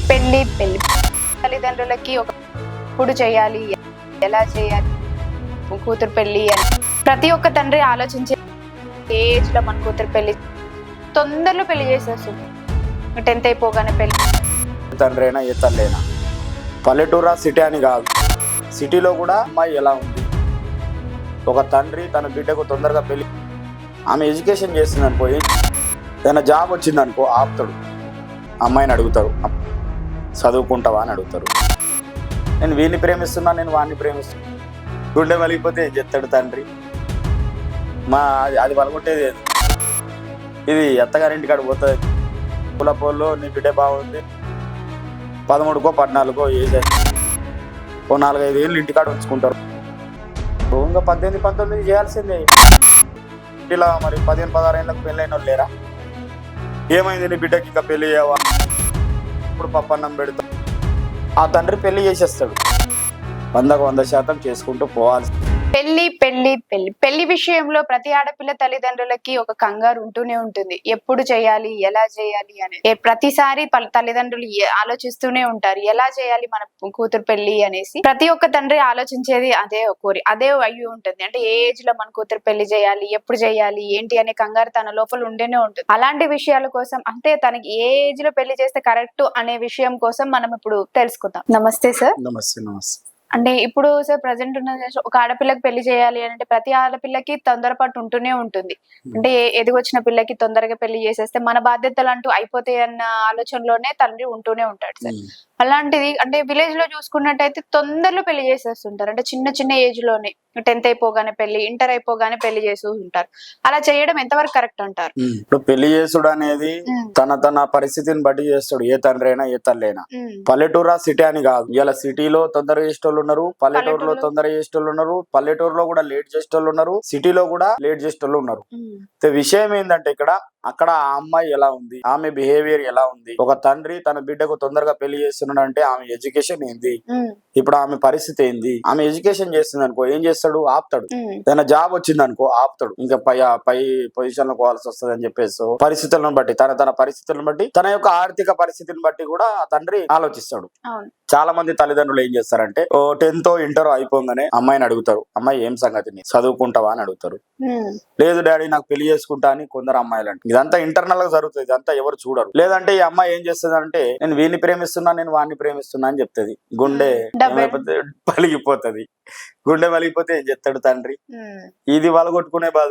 పెళ్లి తల్లిదండ్రులకి ఒకప్పుడు చేయాలి, ఎలా చేయాలి కూతురు పెళ్లి అని ప్రతి ఒక్క తండ్రి ఆలోచించే ఏజ్ లో మన కూతురు పెళ్లి తొందరలో పెళ్లి చేసేస్తుంది. 10th అయిపోగానే పెళ్లి. తండ్రి అయినా ఏ తల్లి అయినా పల్లెటూరా సిటీ అని కాదు, సిటీలో కూడా అమ్మాయి ఎలా ఉంది. ఒక తండ్రి తన బిడ్డకు తొందరగా పెళ్లి, ఆమె ఎడ్యుకేషన్ చేస్తుంది అనుకో, ఏదైనా జాబ్ వచ్చింది అనుకో ఆపుతాడు, అమ్మాయిని అడుగుతారు చదువుకుంటావా అని అడుగుతారు. నేను వీడిని ప్రేమిస్తున్నా, నేను వాడిని ప్రేమిస్తున్నా, గుండె వలిగిపోతే ఏం చెప్తాడు తండ్రి? అది వలగొట్టేది ఇది అత్తగారింటికాడ పోతుంది. కులపోళ్ళు నీ బిడ్డ బాగుంది, 13కో 14కో ఏజ్ అయింది, ఓ 4-5 ఏళ్ళు ఇంటికాడ ఉంచుకుంటారు. ఇంకా 18-19 చేయాల్సిందే. ఇలా మరి 15-16 ఏళ్ళకు పెళ్ళైన వాళ్ళు లేరా? ఏమైంది నీ బిడ్డకి ఇంకా పెళ్లి చేయవా? ఇప్పుడు పప్పన్నం పెడతా, ఆ తండ్రి పెళ్లి చేసేస్తాడు. 100% చేసుకుంటూ పోవాలి. పెళ్లి విషయంలో ప్రతి ఆడపిల్ల తల్లిదండ్రులకి ఒక కంగారు ఉంటూనే ఉంటుంది. ఎప్పుడు చేయాలి, ఎలా చేయాలి అని ప్రతిసారి తల్లిదండ్రులు ఆలోచిస్తూనే ఉంటారు, ఎలా చేయాలి మన కూతురు పెళ్లి అనేసి. ప్రతి ఒక్క తండ్రి ఆలోచించేది అదే అయ్యి ఉంటుంది. అంటే ఏ ఏజ్ లో మన కూతురు పెళ్లి చేయాలి, ఎప్పుడు చేయాలి, ఏంటి అనే కంగారు తన లోపల ఉండేనే ఉంటుంది. అలాంటి విషయాల కోసం, అంటే తనకి ఏ ఏజ్ లో పెళ్లి చేస్తే కరెక్ట్ అనే విషయం కోసం మనం ఇప్పుడు తెలుసుకుందాం. నమస్తే సార్. నమస్తే. అంటే ఇప్పుడు సార్ ప్రజెంట్ ఉన్న ఒక ఆడపిల్లకి పెళ్లి చేయాలి అంటే ప్రతి ఆడపిల్లకి తొందరపాటు ఉంటూనే ఉంటుంది. అంటే ఎదిగొచ్చిన పిల్లకి తొందరగా పెళ్లి చేసేస్తే మన బాధ్యతలు అంటూ అయిపోతాయి అన్న ఆలోచనలోనే తండ్రి ఉంటూనే ఉంటాడు సార్. అలాంటిది అంటే విలేజ్ లో చూసుకున్నట్టయితే తొందరలో పెళ్లి చేసేస్తుంటారు. అంటే చిన్న ఏజ్ లోనే 10th అయిపోగానే పెళ్లి, ఇంటర్ అయిపోగానే పెళ్లి చేస్తూ ఉంటారు. అలా చేయడం ఎంతవరకు కరెక్ట్ అంటారు? ఇప్పుడు పెళ్లి చేసుడు అనేది తన పరిస్థితిని బట్టి చేస్తాడు, ఏ తండ్రి అయినా ఏ తల్లి అయినా. పల్లెటూరా సిటీ అని కాదు. ఇలా సిటీలో తొందరగా చేసేటోళ్ళు ఉన్నారు, పల్లెటూరులో తొందరగా చేసేటోళ్ళు ఉన్నారు, పల్లెటూరులో కూడా లేట్ చేసేటోళ్ళు ఉన్నారు, సిటీలో కూడా లేట్ చేసేటోళ్ళు ఉన్నారు. విషయం ఏంటంటే అక్కడ ఆ అమ్మాయి ఎలా ఉంది, ఆమె బిహేవియర్ ఎలా ఉంది. ఒక తండ్రి తన బిడ్డకు తొందరగా పెళ్లి చేస్తున్నాడు అంటే ఆమె ఎడ్యుకేషన్ ఏంది, ఇప్పుడు ఆమె పరిస్థితి ఏంది. ఆమె ఎడ్యుకేషన్ చేస్తుంది అనుకో, ఏం చేస్తాడు? ఆపుతాడు. ఏదైనా జాబ్ వచ్చింది అనుకో ఆపుతాడు. ఇంకా పై పొజిషన్ లో పోవాల్సి వస్తుంది అని చెప్పేసి పరిస్థితులను బట్టి తన పరిస్థితులను బట్టి, తన యొక్క ఆర్థిక పరిస్థితిని బట్టి కూడా ఆ తండ్రి ఆలోచిస్తాడు. చాలా మంది తల్లిదండ్రులు ఏం చేస్తారంటే 10th ఇంటర్ అయిపోగానే అమ్మాయిని అడుగుతారు, అమ్మాయి ఏం సంగతిని చదువుకుంటావా అని అడుగుతారు. లేదు డాడీ నాకు పెళ్లి చేసుకుంటా అని కొందరు అమ్మాయిలు అంటారు. ఇదంతా ఇంటర్నల్ గా జరుగుతుంది, ఇదంతా ఎవరు చూడరు. లేదంటే ఈ అమ్మాయి ఏం చేస్తుంది అంటే నేను వీడిని ప్రేమిస్తున్నా, నేను వాడిని ప్రేమిస్తున్నా అని చెప్తుంది. గుండె పలిగిపోతుంది. గుండె వలిగిపోతే ఏం చెప్తాడు తండ్రి? ఇది వలగొట్టుకునే బాధ,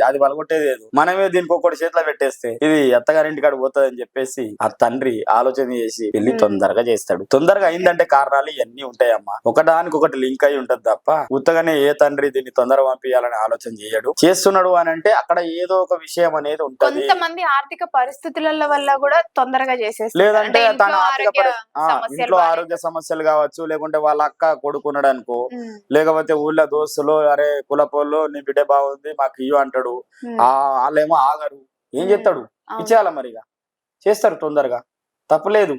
అది వలగొట్టేది లేదు. మనమే దీనికి ఒక్కటి చేతిలో పెట్టేస్తే ఇది అత్తగారింటికాడ పోతుంది అని చెప్పేసి ఆ తండ్రి ఆలోచన చేసి పెళ్లి తొందరగా చేస్తాడు. తొందరగా అయిందంటే కారణాలు ఇవన్నీ ఉంటాయమ్మా. ఒకదానికి ఒకటి లింక్ అయి ఉంటది తప్ప ఉత్తగానే ఏ తండ్రి దీన్ని తొందరగా పంపించాలని ఆలోచన చేయడు. చేస్తున్నాడు అని అంటే అక్కడ ఏదో ఒక విషయం అనేది ఉంటుంది. కొంతమంది ఆర్థిక పరిస్థితుల వల్ల కూడా తొందరగా చేసేస్తారు. లేదంటే తన ఇంట్లో ఆరోగ్య సమస్యలు కావచ్చు, లేకుంటే వాళ్ళ అక్క కొడుకున్నాడు అనుకో, లేకపోతే ఊళ్ళో దోస్తులు అరే కులపోళ్ళు నీ బిడ్డ బాగుంది మాకు ఇయ్యు అంటాడు. వాళ్ళేమో ఆగరు. ఏం చెప్తాడు? ఇచ్చేయాల మరిగా చేస్తారు తొందరగా, తప్పులేదు.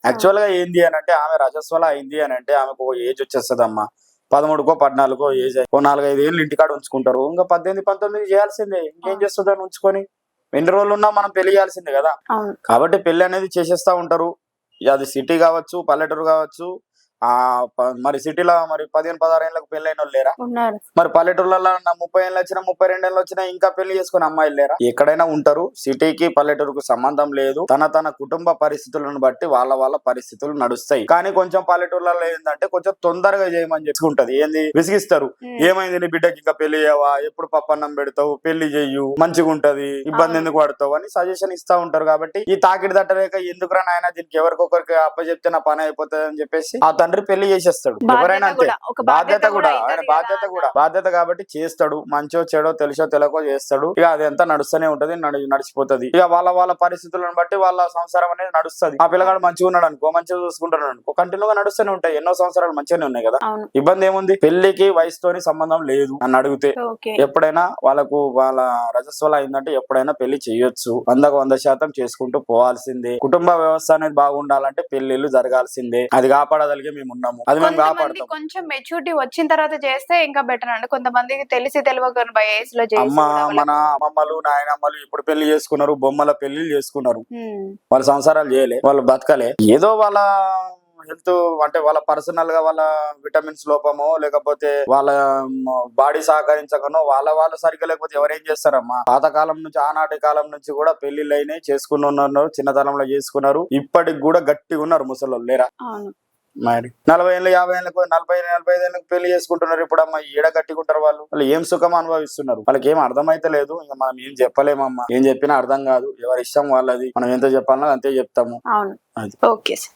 యాక్చువల్ గా ఏంది అని అంటే ఆమె రజస్వల అయింది అని అంటే ఆమెకు ఏజ్ వచ్చేస్తుందమ్మా. 13కో 14కో ఏజ్ అయి 4-5 ఏళ్ళు ఇంటికాడ ఉంచుకుంటారు. ఇంకా 18-19 చేయాల్సిందే. ఇంకేం చేస్తుందని ఉంచుకొని ఎన్ని రోజులు ఉన్నా మనం పెళ్లి చేయాల్సిందే కదా. కాబట్టి పెళ్లి అనేది చేసేస్తా ఉంటారు. అది సిటీ కావచ్చు, పల్లెటూరు కావచ్చు. మరి సిటీలో మరి 15-16 ఏళ్ళకు పెళ్ళైన వాళ్ళు లేరా? మరి పల్లెటూర్లలో 30 ఏళ్ళు వచ్చినా 32 ఏళ్ళు వచ్చినా ఇంకా పెళ్లి చేసుకుని అమ్మాయిలు లేరా? ఎక్కడైనా ఉంటారు. సిటీకి పల్లెటూరుకు సంబంధం లేదు. తన కుటుంబ పరిస్థితులను బట్టి వాళ్ళ పరిస్థితులు నడుస్తాయి. కానీ కొంచెం పల్లెటూర్లలో ఏంటంటే కొంచెం తొందరగా చేయమని చెప్పుకుంటది. ఏంది విసిగిస్తారు. ఏమైంది నీ బిడ్డకి ఇంకా పెళ్లి చేయవా, ఎప్పుడు పప్పన్నం పెడతావు, పెళ్లి చెయ్యు, మంచిగా ఉంటది, ఇబ్బంది ఎందుకు పడతావు అని సజెషన్ ఇస్తా ఉంటారు. కాబట్టి ఈ తాకిడి తట్టలేక ఎందుకురా నాయన దీనికి ఎవరికొకరికి అప్పచెప్తే నా పని అయిపోతుంది అని చెప్పేసి ఆ తండ్రి పెళ్లి చేసేస్తాడు. ఎవరైనా అంతే. బాధ్యత కాబట్టి చేస్తాడు. మంచో చెడో తెలుసో తెలియకో చేస్తాడు. ఇక అది ఎంత నడుస్తూనే ఉంటది, నడిచిపోతుంది. ఇక వాళ్ళ పరిస్థితులను బట్టి వాళ్ళ సంసారం అనేది నడుస్తుంది. ఆ పిల్లగాడు మంచిగా ఉన్నాడు అనుకో, మంచిగా చూసుకుంటాడు అనుకో, కంటిన్యూగా నడుస్తూనే ఉంటాయి. ఎన్నో సంవత్సరాలు మంచిగానే ఉన్నాయి కదా. ఇబ్బంది ఏముంది? పెళ్లికి వయసుతోని సంబంధం లేదు అని అడిగితే ఎప్పుడైనా వాళ్ళ రజస్వల అయిందంటే ఎప్పుడైనా పెళ్లి చేయొచ్చు. 100% చేసుకుంటూ పోవాల్సిందే. కుటుంబ వ్యవస్థ అనేది బాగుండాలంటే పెళ్లిళ్ళు జరగాల్సిందే. అది కాపాడగలిగే మేము ఉన్నాము, అది మేము కొంతమంది కాపాడతాం. కొంచెం మెచ్యూరిటీ వచ్చిన తర్వాత చేస్తే ఇంకా బెటర్ అండి. కొంతమందికి తెలిసి తెలియక బై ఏజ్ లో చేసి అమ్మ కూడా మన అమ్మమ్మలు నాయనమ్మలు ఇప్పుడు పెళ్లి చేసుకున్నారు, బొమ్మల పెళ్లి చేసుకున్నారు, ఉమ్, వాళ్ళ సంసారాలు చేయలే, వాళ్ళు బతకలే. ఏదో వాళ్ళ హెల్త్ అంటే వాళ్ళ పర్సనల్ గా వాళ్ళ విటమిన్స్ లోపమో లేకపోతే వాళ్ళ బాడీ సహకరించకనో వాళ్ళ సరిగ్గా లేకపోతే ఎవరేం చేస్తారమ్మా. పాతకాలం నుంచి ఆనాటి కాలం నుంచి కూడా పెళ్లిళ్ళు అయినాయి, చేసుకుని ఉన్నారు, చిన్నతనంలో చేసుకున్నారు, ఇప్పటికి కూడా గట్టిగా ఉన్నారు ముసలోళ్ళు లేరా. అవును. మరి 40 ఏళ్ళు 50 ఏళ్ళకు 45 ఏళ్ళకు పెళ్లి చేసుకుంటున్నారు. ఇప్పుడు అమ్మ ఏడ కట్టుకుంటారు వాళ్ళు ఏం సుఖం అనుభవిస్తున్నారు, వాళ్ళకి ఏం అర్థమైతే లేదు. ఇంకా మనం ఏం చెప్పలేమమ్మా, ఏం చెప్పినా అర్థం కాదు, ఎవరి ఇష్టం వాళ్ళది, మనం ఎంత చెప్పాలన్నా అంతే చెప్తాము. అవును. అది ఓకే సార్.